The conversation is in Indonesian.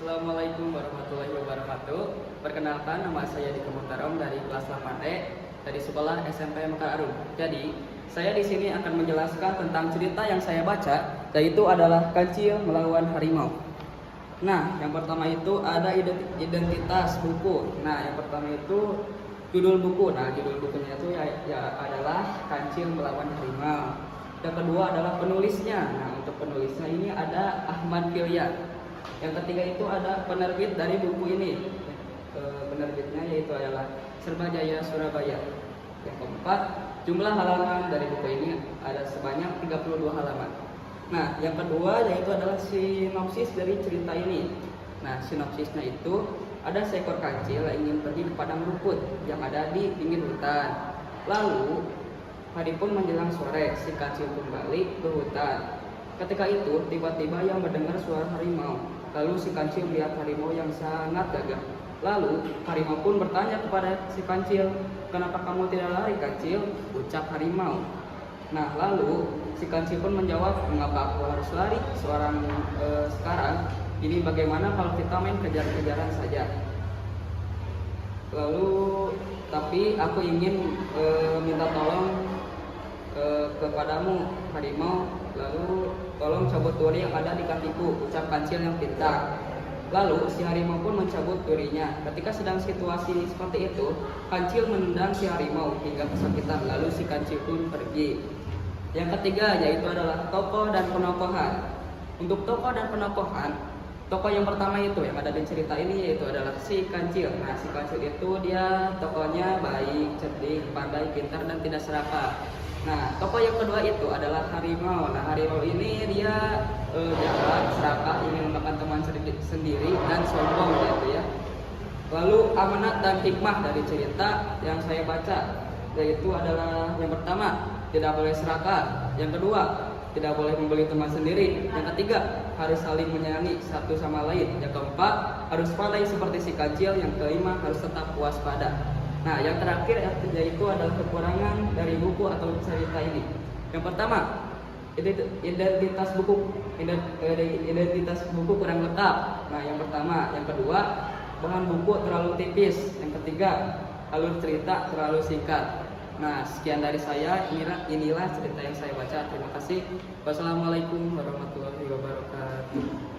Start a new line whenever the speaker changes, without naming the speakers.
Assalamualaikum warahmatullahi wabarakatuh. Perkenalkan, nama saya Dika Muhtarom dari kelas 8E dari sekolah SMP Mekar Arum. Jadi, saya di sini akan menjelaskan tentang cerita yang saya baca, yaitu adalah Kancil Melawan Harimau. Nah, yang pertama itu ada identitas buku. Nah, yang pertama itu judul buku. Nah, judul bukunya itu ya adalah Kancil Melawan Harimau. Yang kedua adalah penulisnya. Nah, untuk penulisnya ini ada Ahmad Filya. Yang ketiga itu ada penerbit dari buku ini. Penerbitnya yaitu adalah Serbajaya Surabaya. Yang keempat, jumlah halaman dari buku ini ada sebanyak 32 halaman. Nah, yang kedua yaitu adalah sinopsis dari cerita ini. Nah, sinopsisnya itu ada seekor kancil yang ingin pergi ke padang rumput yang ada di pinggir hutan. Lalu, hari pun menjelang sore, si kancil kembali ke hutan. Ketika itu, tiba-tiba ia mendengar suara harimau. Lalu si kancil melihat harimau yang sangat gagah. Lalu harimau pun bertanya kepada si kancil, "Kenapa kamu tidak lari, kancil?" ucap harimau. Nah, lalu si kancil pun menjawab, "Mengapa aku harus lari sekarang? Ini bagaimana kalau kita main kejar-kejaran saja?" Lalu, tapi aku ingin minta tolong kepadamu, harimau. Lalu, "Tolong cabut duri yang ada di kakiku," ucap kancil yang pintar. Lalu si harimau pun mencabut durinya. Ketika sedang situasi seperti itu, kancil menendang si harimau hingga kesakitan. Lalu si kancil pun pergi. Yang ketiga yaitu adalah tokoh dan penokohan. Untuk tokoh dan penokohan, tokoh yang pertama itu yang ada di cerita ini yaitu adalah si kancil. Nah, si kancil itu dia tokohnya baik, cerdik, pandai, pintar, dan tidak serakah. Nah, tokoh yang kedua itu adalah harimau. Nah, harimau ini dia jahat, serakah, ingin memakan teman sendiri, dan sombong gitu ya. Lalu amanat dan hikmah dari cerita yang saya baca yaitu adalah yang pertama, tidak boleh serakah. Yang kedua, tidak boleh membeli teman sendiri. Yang ketiga, harus saling menyayangi satu sama lain. Yang keempat, harus pandai seperti si kancil. Yang kelima, harus tetap waspada. Nah, yang terakhir yaitu adalah kekurangan dari buku atau cerita ini. Yang pertama, identitas buku kurang lengkap. Nah, yang pertama. Yang kedua, bahan buku terlalu tipis. Yang ketiga, alur cerita terlalu singkat. Nah, sekian dari saya. Inilah cerita yang saya baca. Terima kasih. Wassalamualaikum warahmatullahi wabarakatuh.